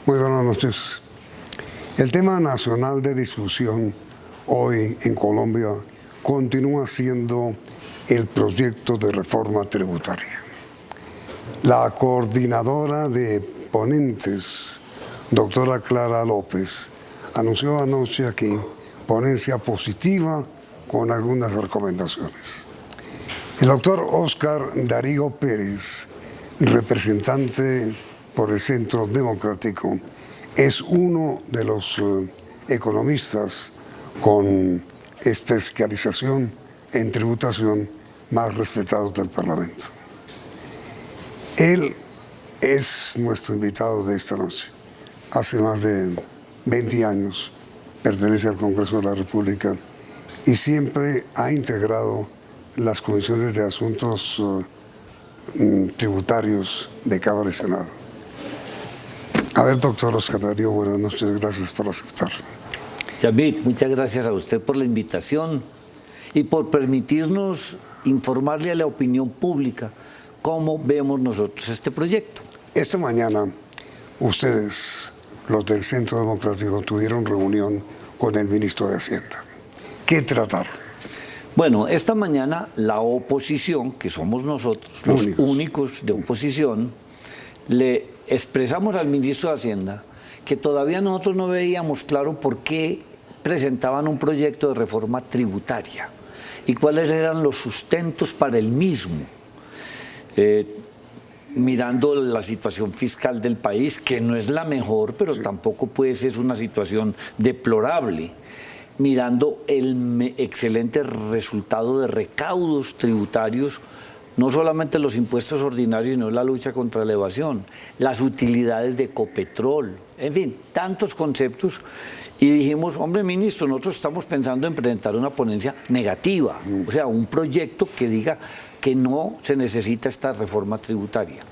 Muy buenas noches. El tema nacional de discusión hoy en Colombia continúa siendo el proyecto de reforma tributaria. La coordinadora de ponentes, doctora Clara López, anunció anoche aquí ponencia positiva con algunas recomendaciones. El doctor Óscar Darío Pérez, representante por el Centro Democrático, es uno de los economistas con especialización en tributación más respetados del Parlamento. Él es nuestro invitado de esta noche. Hace más de 20 años pertenece al Congreso de la República y siempre ha integrado las comisiones de asuntos tributarios de Cámara y Senado. A ver, doctor Óscar Darío, buenas noches, gracias por aceptar. Yamit, muchas gracias a usted por la invitación y por permitirnos informarle a la opinión pública cómo vemos nosotros este proyecto. Esta mañana, ustedes, los del Centro Democrático, tuvieron reunión con el ministro de Hacienda. ¿Qué trataron? Bueno, esta mañana la oposición, que somos nosotros, los únicos de oposición, le expresamos al ministro de Hacienda que todavía nosotros no veíamos claro por qué presentaban un proyecto de reforma tributaria y cuáles eran los sustentos para el mismo. Mirando la situación fiscal del país, que no es la mejor, pero tampoco puede ser una situación deplorable. Mirando el excelente resultado de recaudos tributarios, no solamente los impuestos ordinarios, sino la lucha contra la evasión, las utilidades de Ecopetrol, en fin, tantos conceptos. Y dijimos, hombre ministro, nosotros estamos pensando en presentar una ponencia negativa, o sea, un proyecto que diga que no se necesita esta reforma tributaria.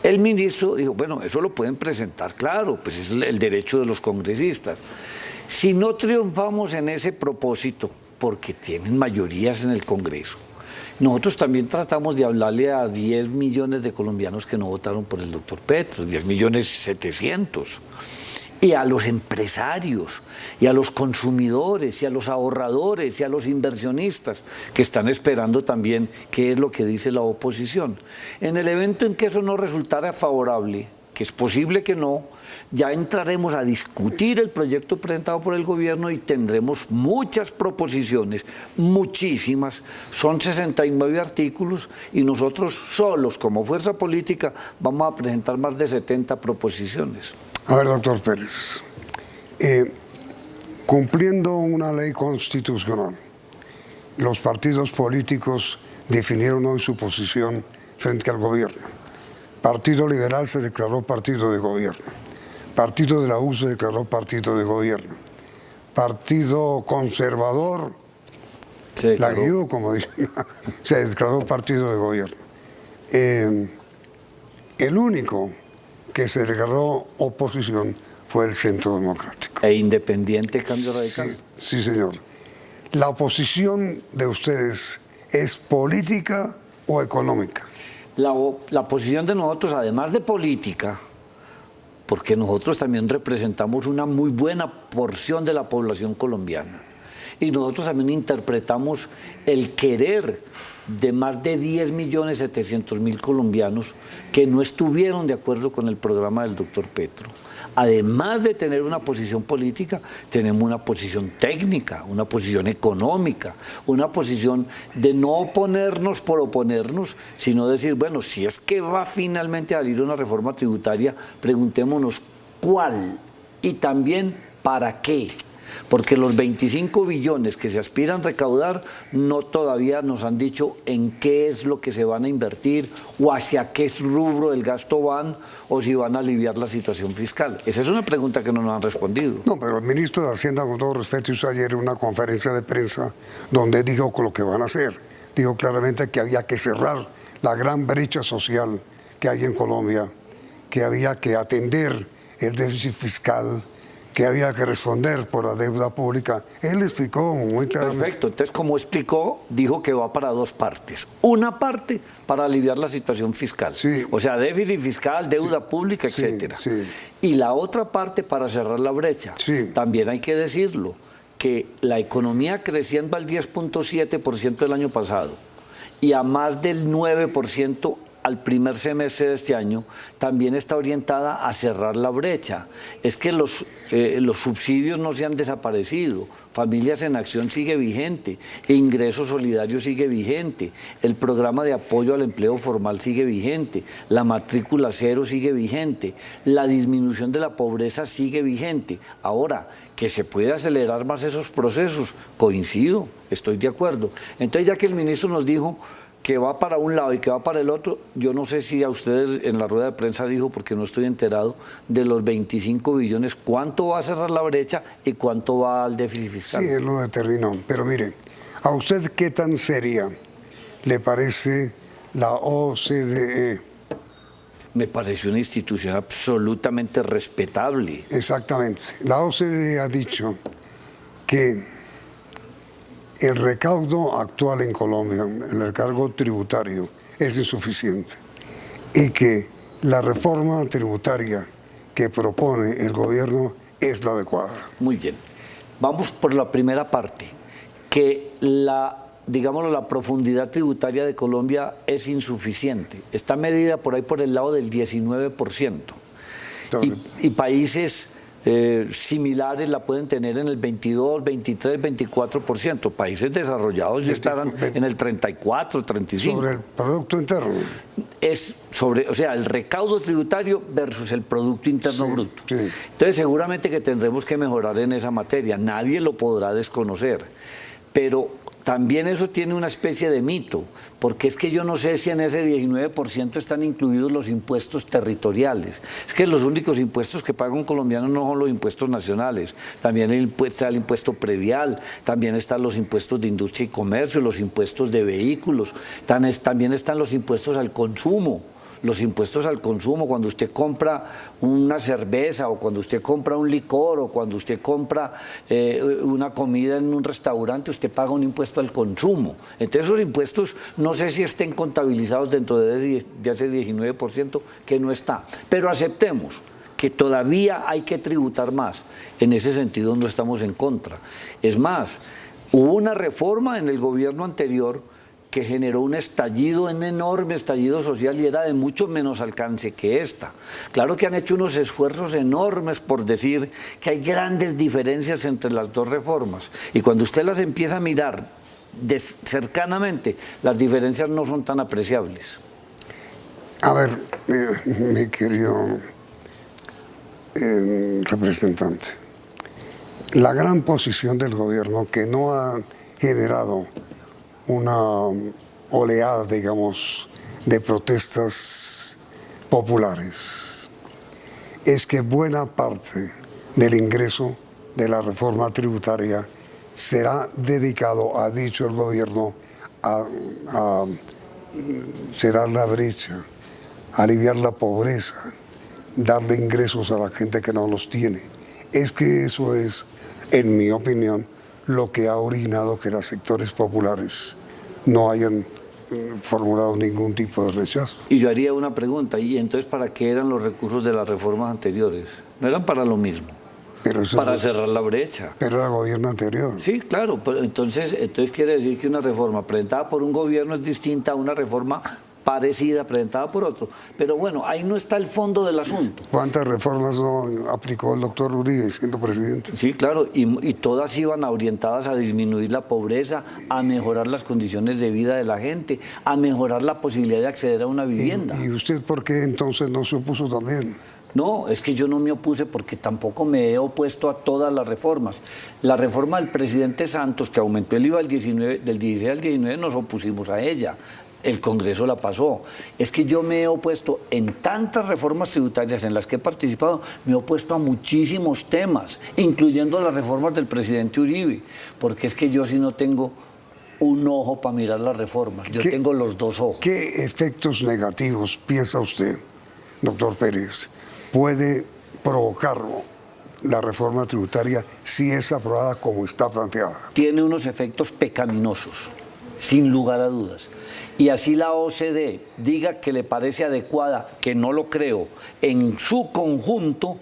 El ministro dijo, bueno, eso lo pueden presentar, claro, pues es el derecho de los congresistas. Si no triunfamos en ese propósito, porque tienen mayorías en el Congreso, nosotros también tratamos de hablarle a 10 millones de colombianos que no votaron por el doctor Petro, 10.700.000, y a los empresarios, y a los consumidores, y a los ahorradores, y a los inversionistas, que están esperando también qué es lo que dice la oposición. En el evento en que eso no resultara favorable, que es posible que no, ya entraremos a discutir el proyecto presentado por el gobierno y tendremos muchas proposiciones, muchísimas, son 69 artículos y nosotros solos como fuerza política vamos a presentar más de 70 proposiciones. A ver, doctor Pérez, cumpliendo una ley constitucional, los partidos políticos definieron hoy su posición frente al gobierno. Partido Liberal se declaró partido de gobierno. Partido de la U se declaró partido de gobierno. Partido Conservador, la guió, como dicen, se declaró partido de gobierno. El único que se declaró oposición fue el Centro Democrático. E Independiente Cambio Radical. Sí, señor. ¿La oposición de ustedes es política o económica? La posición de nosotros, además de política, porque nosotros también representamos una muy buena porción de la población colombiana, y nosotros también interpretamos el querer de más de 10.700.000 colombianos que no estuvieron de acuerdo con el programa del doctor Petro. Además de tener una posición política, tenemos una posición técnica, una posición económica, una posición de no oponernos por oponernos, sino decir, bueno, si es que va finalmente a salir una reforma tributaria, preguntémonos cuál y también para qué. Porque los 25 billones que se aspiran a recaudar no todavía nos han dicho en qué es lo que se van a invertir o hacia qué rubro del gasto van o si van a aliviar la situación fiscal. Esa es una pregunta que no nos han respondido. No, pero el ministro de Hacienda, con todo respeto, hizo ayer una conferencia de prensa donde dijo lo que van a hacer. Dijo claramente que había que cerrar la gran brecha social que hay en Colombia, que había que atender el déficit fiscal, que había que responder por la deuda pública. Él explicó muy claramente. Perfecto, entonces como explicó, dijo que va para dos partes. Una parte para aliviar la situación fiscal, Sí. o sea, déficit fiscal, deuda pública, Sí, etcétera. sí. Y la otra parte para cerrar la brecha. Sí. También hay que decirlo, que la economía creciendo al 10.7% el año pasado y a más del 9% al primer semestre de este año, también está orientada a cerrar la brecha. Es que los subsidios no se han desaparecido, Familias en Acción sigue vigente, Ingreso Solidario sigue vigente, el programa de apoyo al empleo formal sigue vigente, la matrícula cero sigue vigente, la disminución de la pobreza sigue vigente. Ahora, que se puede acelerar más esos procesos, coincido, estoy de acuerdo. Entonces, ya que el ministro nos dijo que va para un lado y que va para el otro, yo no sé si a ustedes en la rueda de prensa dijo, porque no estoy enterado, de los 25 billones, ¿cuánto va a cerrar la brecha y cuánto va al déficit fiscal? Sí, él lo determinó. Pero mire, ¿a usted qué tan seria le parece la OCDE? Me pareció una institución absolutamente respetable. Exactamente. La OCDE ha dicho que el recaudo actual en Colombia, el recargo tributario, es insuficiente y que la reforma tributaria que propone el gobierno es la adecuada. Muy bien. Vamos por la primera parte, que digámoslo, la profundidad tributaria de Colombia es insuficiente. Está medida por ahí por el lado del 19%. Y países similares la pueden tener en el 22, 23, 24%. Países desarrollados ya estarán en el 34, 35. Sobre el Producto Interno. O sea, el recaudo tributario versus el Producto Interno Bruto. Sí. Entonces, seguramente que tendremos que mejorar en esa materia. Nadie lo podrá desconocer. Pero también eso tiene una especie de mito, porque es que yo no sé si en ese 19% están incluidos los impuestos territoriales. Es que los únicos impuestos que paga un colombiano no son los impuestos nacionales, también está el impuesto predial, también están los impuestos de industria y comercio, los impuestos de vehículos, también están los impuestos al consumo. Los impuestos al consumo, cuando usted compra una cerveza o cuando usted compra un licor o cuando usted compra una comida en un restaurante, usted paga un impuesto al consumo. Entonces esos impuestos no sé si estén contabilizados dentro de ese 19% que no está. Pero aceptemos que todavía hay que tributar más. En ese sentido no estamos en contra. Es más, hubo una reforma en el gobierno anterior que generó un enorme estallido social y era de mucho menos alcance que esta. Claro que han hecho unos esfuerzos enormes por decir que hay grandes diferencias entre las dos reformas. Y cuando usted las empieza a mirar cercanamente, las diferencias no son tan apreciables. A ver, mi querido representante, la gran posición del gobierno que no ha generado una oleada, digamos, de protestas populares, es que buena parte del ingreso de la reforma tributaria será dedicado, ha dicho el gobierno, a cerrar la brecha, aliviar la pobreza, darle ingresos a la gente que no los tiene. Es que eso es, en mi opinión, lo que ha originado que los sectores populares no hayan formulado ningún tipo de rechazo. Y yo haría una pregunta, ¿y entonces para qué eran los recursos de las reformas anteriores? No eran para lo mismo, para cerrar la brecha. Pero era el gobierno anterior. Sí, claro, pero entonces quiere decir que una reforma presentada por un gobierno es distinta a una reforma parecida presentada por otro. Pero bueno, ahí no está el fondo del asunto. ¿Cuántas reformas no aplicó el doctor Uribe siendo presidente? Sí, claro, y todas iban orientadas a disminuir la pobreza, a mejorar las condiciones de vida de la gente, a mejorar la posibilidad de acceder a una vivienda. ¿Y usted por qué entonces no se opuso también? No, es que yo no me opuse porque tampoco me he opuesto a todas las reformas. La reforma del presidente Santos, que aumentó el IVA del 16 al 19, nos opusimos a ella. El Congreso la pasó. Es que yo me he opuesto en tantas reformas tributarias en las que he participado, me he opuesto a muchísimos temas, incluyendo las reformas del presidente Uribe, porque es que yo sí no tengo un ojo para mirar las reformas, yo tengo los dos ojos. ¿Qué efectos negativos piensa usted, doctor Pérez, puede provocar la reforma tributaria si es aprobada como está planteada? Tiene unos efectos pecaminosos, sin lugar a dudas. Y así la OCDE diga que le parece adecuada, que no lo creo, en su conjunto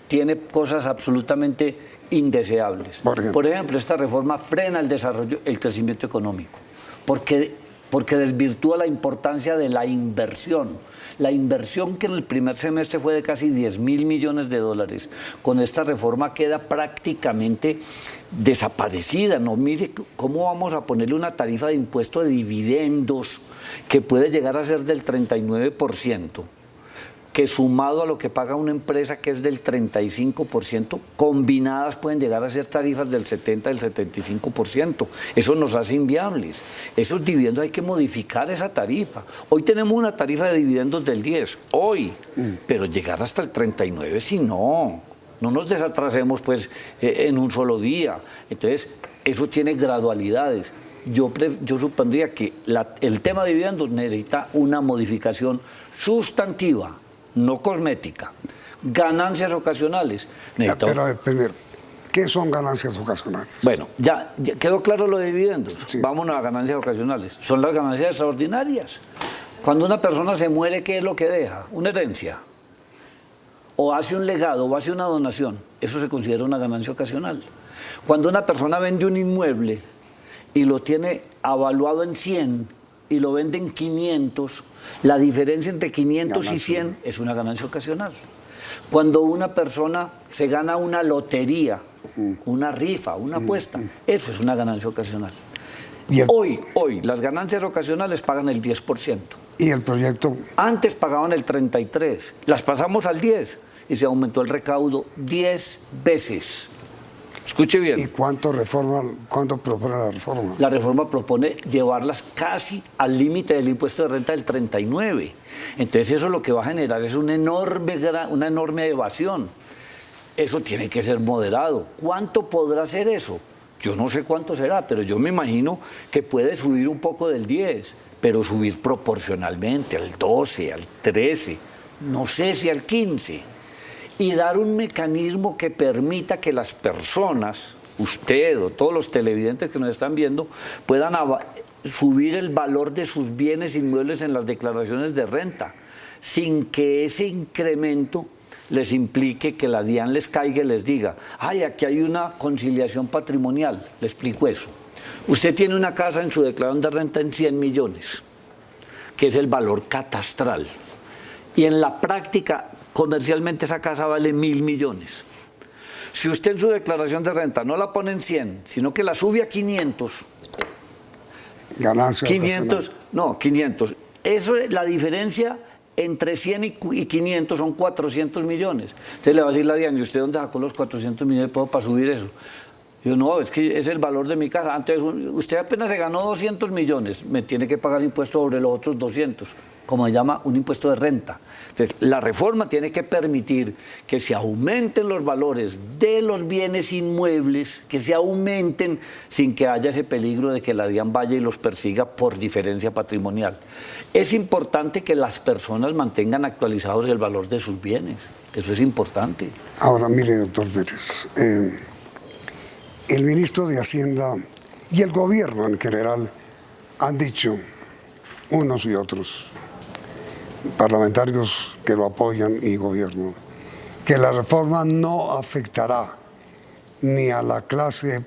tiene cosas absolutamente indeseables. Por ejemplo, esta reforma frena el desarrollo, el crecimiento económico, porque desvirtúa la importancia de la inversión. La inversión que en el primer semestre fue de casi 10.000 millones de dólares, con esta reforma queda prácticamente desaparecida. No, mire cómo vamos a ponerle una tarifa de impuesto de dividendos que puede llegar a ser del 39%, que sumado a lo que paga una empresa que es del 35%, combinadas pueden llegar a ser tarifas del 70, del 75%. Eso nos hace inviables. Esos dividendos hay que modificar esa tarifa. Hoy tenemos una tarifa de dividendos del 10, hoy, pero llegar hasta el 39, si no nos desatrasemos pues en un solo día. Entonces, eso tiene gradualidades. Yo supondría que el tema de dividendos necesita una modificación sustantiva, no cosmética. Ganancias ocasionales. Pero primero, ¿qué son ganancias ocasionales? Bueno, ya quedó claro lo de dividendos. Sí. Vámonos a ganancias ocasionales. Son las ganancias extraordinarias. Cuando una persona se muere, ¿qué es lo que deja? Una herencia. O hace un legado, o hace una donación. Eso se considera una ganancia ocasional. Cuando una persona vende un inmueble y lo tiene avaluado en 100 y lo vende en 500, la diferencia entre 500 y 100 es una ganancia ocasional. Cuando una persona se gana una lotería, una rifa, una apuesta, eso es una ganancia ocasional. Hoy, las ganancias ocasionales pagan el 10%. ¿Y el proyecto? Antes pagaban el 33%, las pasamos al 10% y se aumentó el recaudo 10 veces. Escuche bien. ¿Y cuánto propone la reforma? La reforma propone llevarlas casi al límite del impuesto de renta del 39%. Entonces eso lo que va a generar es una enorme evasión. Eso tiene que ser moderado. ¿Cuánto podrá ser eso? Yo no sé cuánto será, pero yo me imagino que puede subir un poco del 10%, pero subir proporcionalmente al 12%, al 13%, no sé si al 15%. Y dar un mecanismo que permita que las personas, usted o todos los televidentes que nos están viendo, puedan subir el valor de sus bienes inmuebles en las declaraciones de renta, sin que ese incremento les implique que la DIAN les caiga y les diga, ay, aquí hay una conciliación patrimonial. Le explico eso. Usted tiene una casa en su declaración de renta en 100 millones, que es el valor catastral. Y en la práctica, comercialmente esa casa vale 1.000 millones. Si usted en su declaración de renta no la pone en 100, sino que la sube a 500. Ganancia 500, no, 500. Eso es la diferencia entre 100 y 500 son 400 millones. Entonces le va a decir la DIAN, ¿y usted dónde sacó los 400 millones para subir eso? Yo no, es que es el valor de mi casa. Entonces usted apenas se ganó 200 millones, me tiene que pagar impuesto sobre los otros 200. Como se llama, un impuesto de renta. Entonces, la reforma tiene que permitir que se aumenten los valores de los bienes inmuebles, que se aumenten sin que haya ese peligro de que la DIAN vaya y los persiga por diferencia patrimonial. Es importante que las personas mantengan actualizados el valor de sus bienes. Eso es importante. Ahora, mire, doctor Pérez, el ministro de Hacienda y el gobierno en general han dicho, unos y otros, parlamentarios que lo apoyan y gobierno, que la reforma no afectará ni a la clase,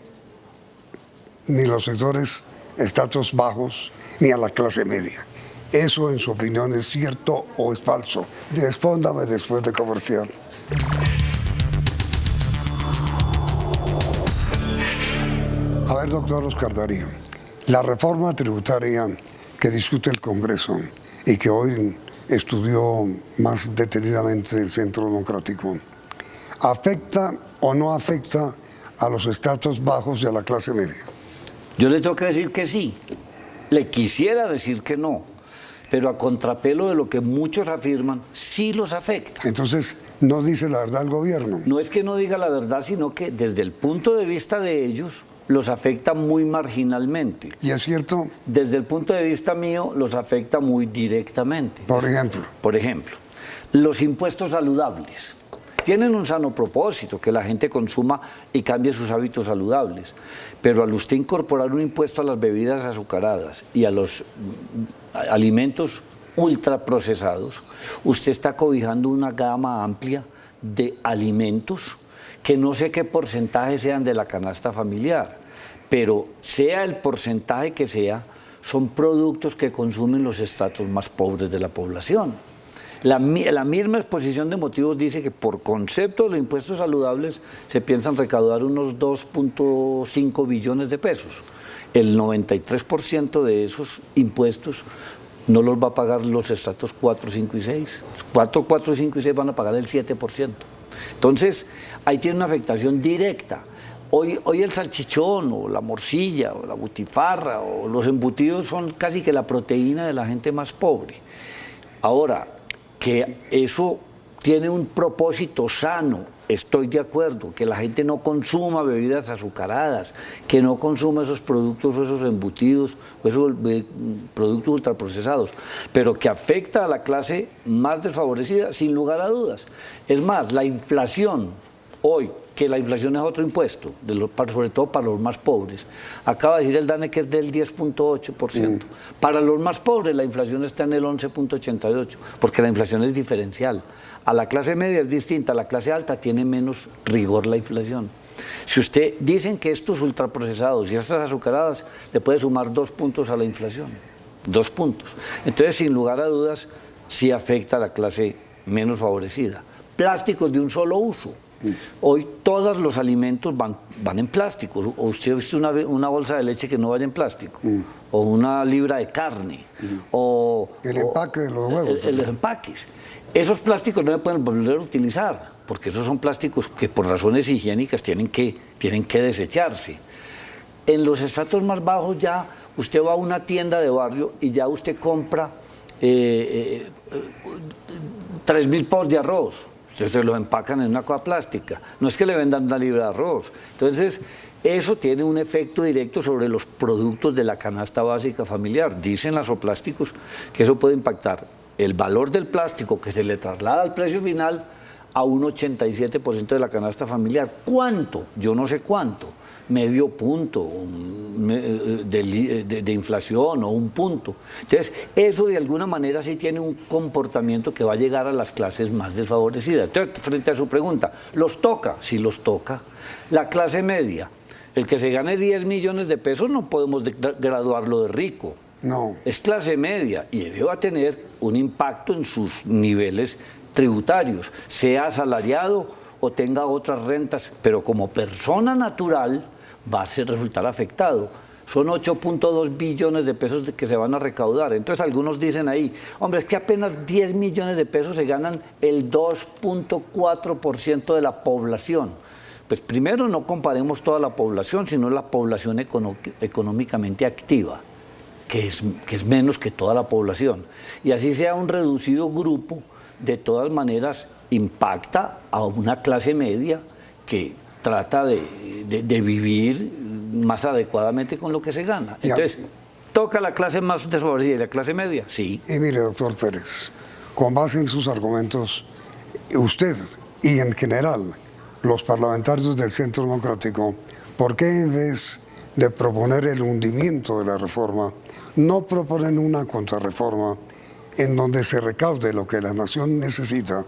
ni los sectores estratos bajos, ni a la clase media. ¿Eso en su opinión es cierto o es falso? Respóndame después de comercial. A ver, doctor Oscar Darío, la reforma tributaria que discute el Congreso y que hoy estudió más detenidamente el Centro Democrático, ¿afecta o no afecta a los estratos bajos y a la clase media? Yo le tengo que decir que sí. Le quisiera decir que no, pero a contrapelo de lo que muchos afirman, sí los afecta. Entonces, ¿no dice la verdad el gobierno? No es que no diga la verdad, sino que desde el punto de vista de ellos, los afecta muy marginalmente. ¿Y es cierto? Desde el punto de vista mío, los afecta muy directamente. Por ejemplo. Por ejemplo, los impuestos saludables. tienen un sano propósito, que la gente consuma y cambie sus hábitos saludables. Pero al usted incorporar un impuesto a las bebidas azucaradas y a los alimentos ultraprocesados, usted está cobijando una gama amplia de alimentos que no sé qué porcentaje sean de la canasta familiar, pero sea el porcentaje que sea, son productos que consumen los estratos más pobres de la población. La misma exposición de motivos dice que por concepto de los impuestos saludables se piensan recaudar unos 2.5 billones de pesos. El 93% de esos impuestos no los va a pagar los estratos 4, 5 y 6. 4, 5 y 6 van a pagar el 7%. Entonces, ahí tiene una afectación directa. Hoy el salchichón o la morcilla o la butifarra o los embutidos son casi que la proteína de la gente más pobre. Ahora, que eso tiene un propósito sano, estoy de acuerdo, que la gente no consuma bebidas azucaradas, que no consuma esos productos o esos embutidos o esos productos ultraprocesados, pero que afecta a la clase más desfavorecida, sin lugar a dudas. Es más, la inflación hoy, que la inflación es otro impuesto, sobre todo para los más pobres. Acaba de decir el DANE que es del 10.8%. Para los más pobres la inflación está en el 11.88%, porque la inflación es diferencial. A la clase media es distinta, a la clase alta tiene menos rigor la inflación. Si usted dicen que estos ultraprocesados y estas azucaradas le puede sumar 2 puntos a la inflación, 2 puntos. Entonces, sin lugar a dudas, sí afecta a la clase menos favorecida. Plásticos de un solo uso. Hoy todos los alimentos van en plástico. O usted ha visto una bolsa de leche que no vaya en plástico, o una libra de carne, o el empaque de los huevos. Los empaques. Esos plásticos no se pueden volver a utilizar, porque esos son plásticos que por razones higiénicas tienen que desecharse. En los estratos más bajos ya usted va a una tienda de barrio y ya usted compra 3.000 pots de arroz. Entonces los empacan en una cosa plástica. No es que le vendan una libra de arroz. Entonces, eso tiene un efecto directo sobre los productos de la canasta básica familiar. Dicen los plásticos que eso puede impactar el valor del plástico que se le traslada al precio final a un 87% de la canasta familiar. ¿Cuánto? Yo no sé cuánto. Medio punto de inflación o 1 punto. Entonces, eso de alguna manera sí tiene un comportamiento que va a llegar a las clases más desfavorecidas. Entonces, frente a su pregunta, ¿los toca? Sí los toca. La clase media, el que se gane 10 millones de pesos no podemos graduarlo de rico. No. Es clase media y va a tener un impacto en sus niveles tributarios, sea asalariado o tenga otras rentas, pero como persona natural va a resultar afectado. Son 8.2 billones de pesos que se van a recaudar. Entonces algunos dicen ahí, hombre, es que apenas 10 millones de pesos se ganan el 2.4% de la población. Pues primero no comparemos toda la población, sino la población económicamente activa, que es menos que toda la población. Y así sea un reducido grupo, de todas maneras impacta a una clase media que trata de vivir más adecuadamente con lo que se gana. Entonces, ¿toca la clase más desfavorecida y la clase media? Sí. Y mire, doctor Pérez, con base en sus argumentos, usted y en general los parlamentarios del Centro Democrático, ¿por qué en vez de proponer el hundimiento de la reforma, no proponen una contrarreforma en donde se recaude lo que la nación necesita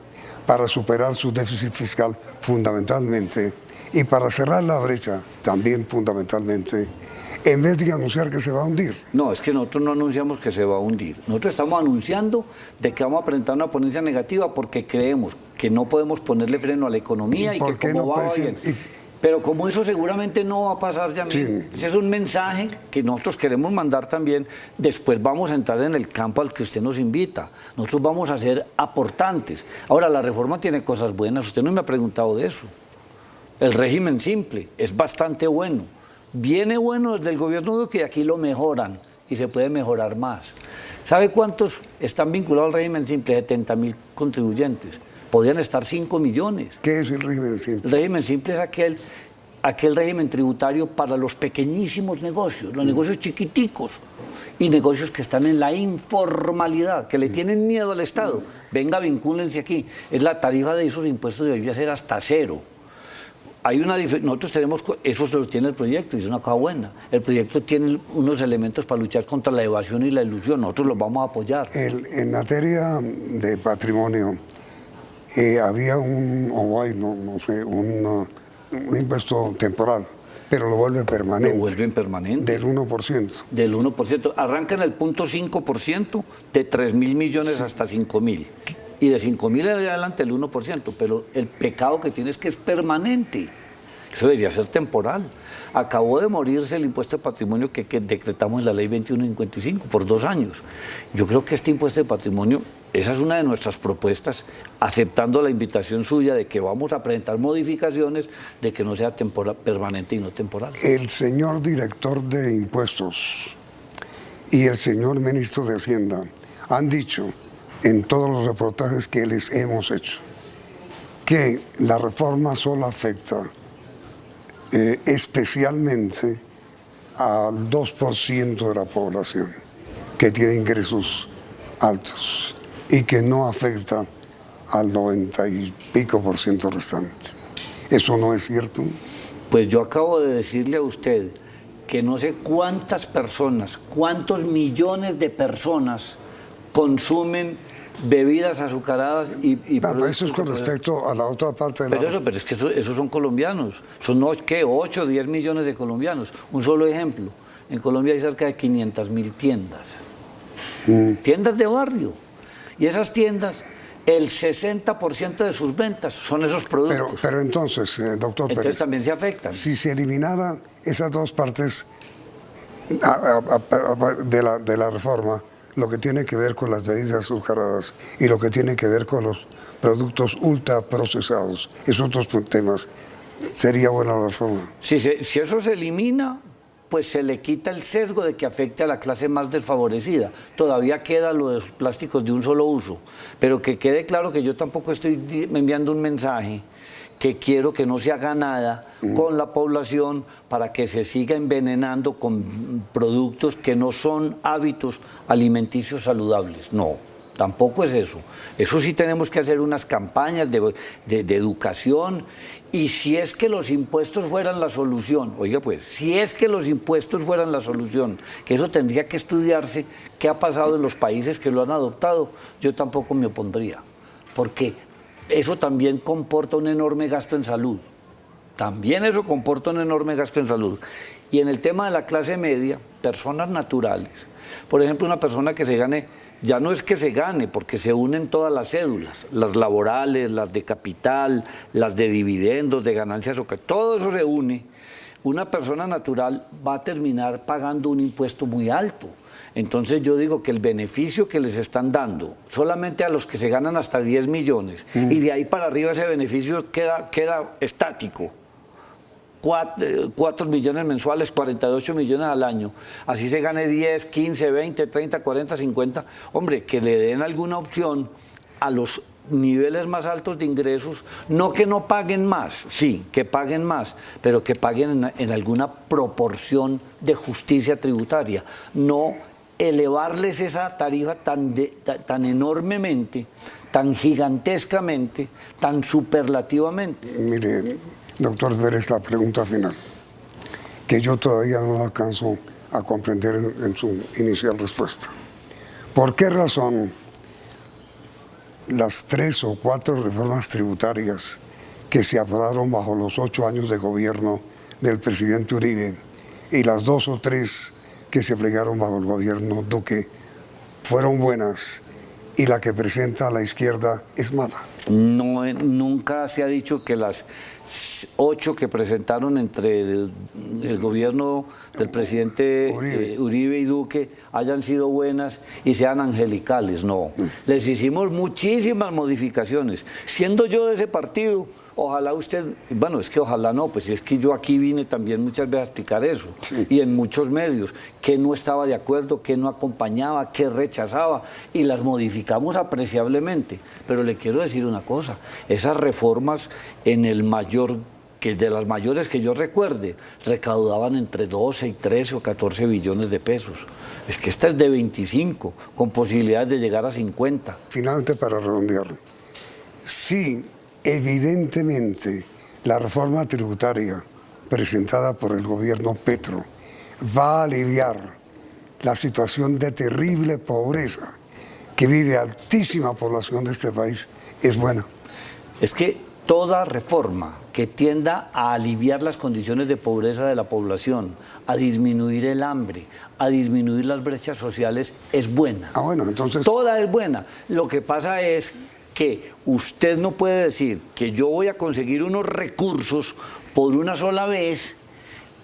para superar su déficit fiscal fundamentalmente y para cerrar la brecha también fundamentalmente, en vez de anunciar que se va a hundir? No, es que nosotros no anunciamos que se va a hundir. Nosotros estamos anunciando de que vamos a presentar una ponencia negativa porque creemos que no podemos ponerle freno a la economía y que como va bien. Pero como eso seguramente no va a pasar ya mismo, ese es un mensaje que nosotros queremos mandar también. Después vamos a entrar en el campo al que usted nos invita. Nosotros vamos a ser aportantes. Ahora, la reforma tiene cosas buenas. Usted no me ha preguntado de eso. El régimen simple es bastante bueno. Viene bueno desde el gobierno Duque y aquí lo mejoran y se puede mejorar más. ¿Sabe cuántos están vinculados al régimen simple? 70.000 contribuyentes. Podrían estar 5 millones. ¿Qué es el régimen simple? El régimen simple es aquel aquel régimen tributario para los pequeñísimos negocios, los negocios chiquiticos y negocios que están en la informalidad, que le tienen miedo al Estado. Venga, vincúlense aquí. Es la tarifa de esos impuestos debería ser hasta cero. Hay una nosotros tenemos, eso se lo tiene el proyecto y es una cosa buena. El proyecto tiene unos elementos para luchar contra la evasión y la ilusión. Nosotros los vamos a apoyar. En materia de patrimonio, había un impuesto temporal, pero lo vuelve permanente. Lo vuelven permanente. Del 1%. Del 1%. Arranca en el 0.5% de 3.000 millones hasta 5.000. Y de 5.000 en adelante el 1%. Pero el pecado que tiene es que es permanente. Eso debería ser temporal. Acabó de morirse el impuesto de patrimonio que decretamos en la ley 2155 por 2 años. Yo creo que este impuesto de patrimonio, esa es una de nuestras propuestas, aceptando la invitación suya de que vamos a presentar modificaciones de que no sea permanente y no temporal. El señor director de impuestos y el señor ministro de Hacienda han dicho en todos los reportajes que les hemos hecho que la reforma solo afecta especialmente al 2% de la población que tiene ingresos altos y que no afecta al 90 y pico % restante. ¿Eso no es cierto? Pues yo acabo de decirle a usted que no sé cuántas personas, cuántos millones de personas consumen bebidas azucaradas y eso es con respecto a la otra parte de la... Pero es que esos son colombianos. Son, ¿qué? 8 o 10 millones de colombianos. Un solo ejemplo. En Colombia hay cerca de 500.000 tiendas. Tiendas de barrio. Y esas tiendas, el 60% de sus ventas son esos productos. Pero entonces, doctor Pérez... Entonces también se afectan. Si se eliminaran esas dos partes de la reforma, lo que tiene que ver con las bebidas azucaradas y lo que tiene que ver con los productos ultraprocesados, esos otros temas, ¿sería buena la reforma? Si eso se elimina, pues se le quita el sesgo de que afecte a la clase más desfavorecida. Todavía queda lo de los plásticos de un solo uso, pero que quede claro que yo tampoco estoy enviando un mensaje que quiero que no se haga nada con la población para que se siga envenenando con productos que no son hábitos alimenticios saludables. No, tampoco es eso. Eso sí tenemos que hacer unas campañas de educación, y si es que los impuestos fueran la solución, oiga pues, si es que los impuestos fueran la solución, que eso tendría que estudiarse qué ha pasado en los países que lo han adoptado, yo tampoco me opondría, porque eso también comporta un enorme gasto en salud. También eso comporta un enorme gasto en salud. Y en el tema de la clase media, personas naturales, por ejemplo, una persona que se gane, ya no es que se gane, porque se unen todas las cédulas, las laborales, las de capital, las de dividendos, de ganancias, todo eso se une. Una persona natural va a terminar pagando un impuesto muy alto. Entonces yo digo que el beneficio que les están dando solamente a los que se ganan hasta 10 millones y de ahí para arriba ese beneficio queda estático. 4 millones mensuales, 48 millones al año. Así se gane 10, 15, 20, 30, 40, 50. Hombre, que le den alguna opción a los niveles más altos de ingresos, no que no paguen más, sí, que paguen más, pero que paguen en alguna proporción de justicia tributaria, no elevarles esa tarifa tan enormemente, tan gigantescamente, tan superlativamente. Mire, doctor Pérez, la pregunta final, que yo todavía no la alcanzo a comprender en su inicial respuesta. ¿Por qué razón las 3 o 4 reformas tributarias que se aprobaron bajo los 8 años de gobierno del presidente Uribe y las 2 o 3 que se plegaron bajo el gobierno Duque fueron buenas y la que presenta la izquierda es mala? No, nunca se ha dicho que las 8 que presentaron entre el gobierno del presidente Uribe y Duque hayan sido buenas y sean angelicales, no. Les hicimos muchísimas modificaciones. Siendo yo de ese partido, ojalá usted, bueno, es que ojalá no, pues es que yo aquí vine también muchas veces a explicar eso, sí, y en muchos medios, que no estaba de acuerdo, que no acompañaba, que rechazaba, y las modificamos apreciablemente. Pero le quiero decir una cosa, esas reformas en el mayor que de las mayores que yo recuerde, recaudaban entre 12 y 13 o 14 billones de pesos. Es que esta es de 25, con posibilidades de llegar a 50. Finalmente, para redondear, sí, evidentemente, la reforma tributaria presentada por el gobierno Petro va a aliviar la situación de terrible pobreza que vive altísima población de este país, es buena. Es que toda reforma que tienda a aliviar las condiciones de pobreza de la población, a disminuir el hambre, a disminuir las brechas sociales, es buena. Ah, bueno, entonces... Toda es buena. Lo que pasa es que usted no puede decir que yo voy a conseguir unos recursos por una sola vez,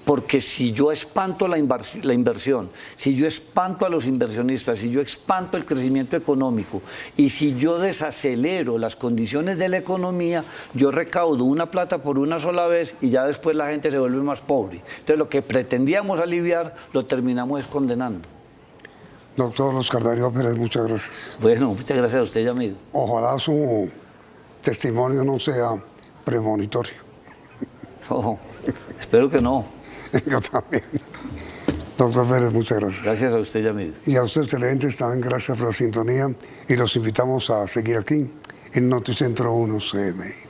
porque si yo espanto la inversión, si yo espanto a los inversionistas, si yo espanto el crecimiento económico y si yo desacelero las condiciones de la economía, yo recaudo una plata por una sola vez y ya después la gente se vuelve más pobre. Entonces lo que pretendíamos aliviar lo terminamos condenando. Doctor Oscar Darío Pérez, muchas gracias. Bueno, muchas gracias a usted, Yamid. Ojalá su testimonio no sea premonitorio. Oh, espero que no. Yo también. Doctor Pérez, muchas gracias. Gracias a usted, Yamid. Y a ustedes televidentes también gracias por la sintonía y los invitamos a seguir aquí en Noticentro 1 CMI.